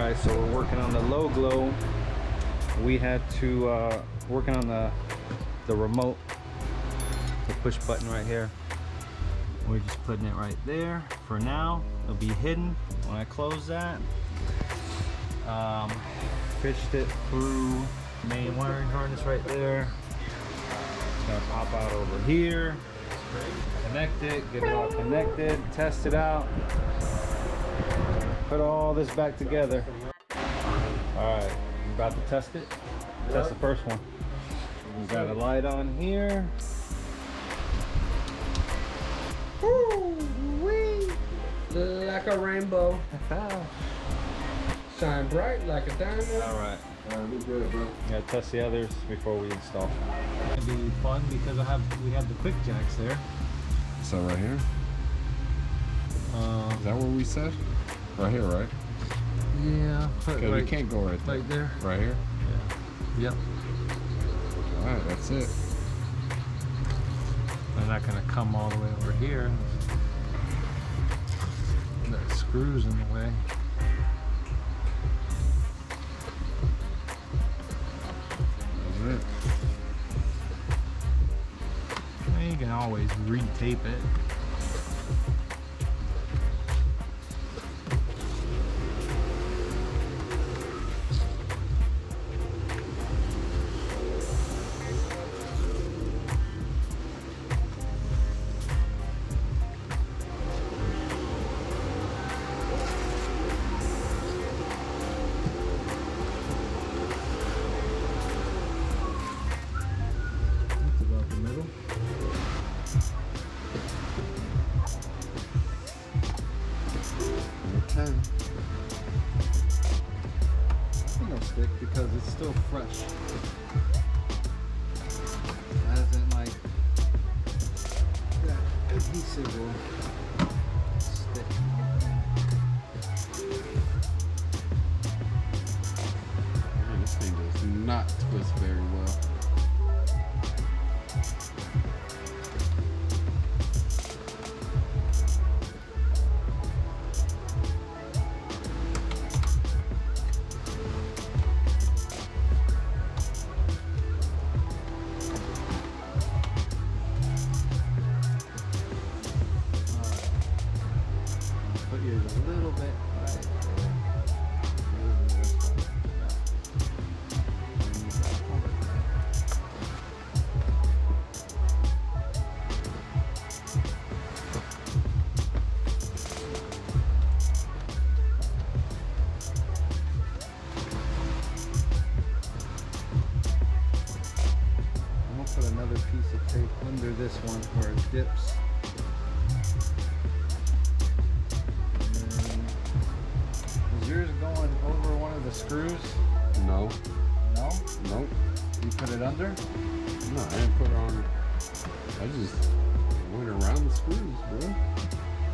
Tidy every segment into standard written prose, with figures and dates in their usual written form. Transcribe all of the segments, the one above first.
Alright, so we're working on the low glow. We had to working on the remote, the push button right here. We're just putting it right there for now. It'll be hidden when I close that. Fished it through main wiring harness right there. It's gonna pop out over here. Connect it, get it all connected, test it out. Put all this back together. All right, we're about to test it. Test the first one. We got a light on here. Woo-wee. Like a rainbow. Shine bright like a diamond. All right. We good, bro. Gotta test the others before we install. It'll be fun because we have the quick jacks there. So right here? Is that where we set? Right here, right? Yeah. Because we can't go right there. Right there. Right here? Yeah. Yep. Alright, that's it. They're not gonna come all the way over here. That screws in the way. That's it. You can always re-tape it. Stick because it's still fresh. It hasn't like that adhesive will stick. Man, this thing does not twist very well. Put yours a little bit right. I'm gonna put another piece of tape under this one where it dips. Is yours going over one of the screws? No. No? Nope. You put it under? No, I didn't put it on. I just went around the screws, bro.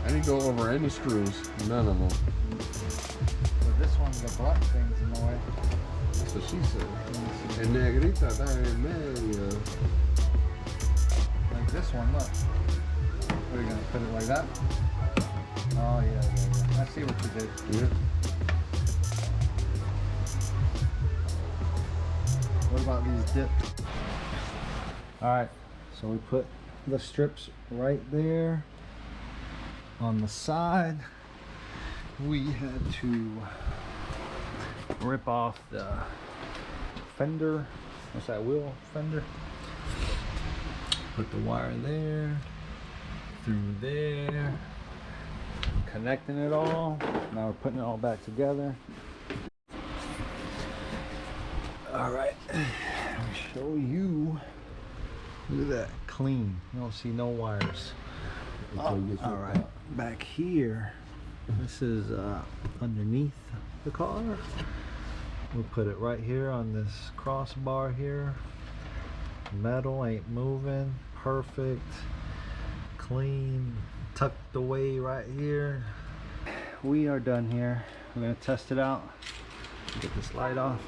I didn't go over any screws. None of them. But this one's the blunt things in the way. That's what she said. And negrita está en medio. Like this one, look. What are you gonna put it like that? Oh yeah. I see what you did. Yeah. What about these dips? Alright, so we put the strips right there on the side. We had to rip off the fender. What's that, wheel fender? Put the wire there, through there, connecting it all. Now we're putting it all back together. All right, let me show you. Look at that, clean. You don't see no wires. Oh, all right, back here, this is underneath the car. We'll put it right here on this crossbar here. Metal ain't moving, perfect, clean, tucked away right here. We are done here. We're gonna test it out. Get this light off.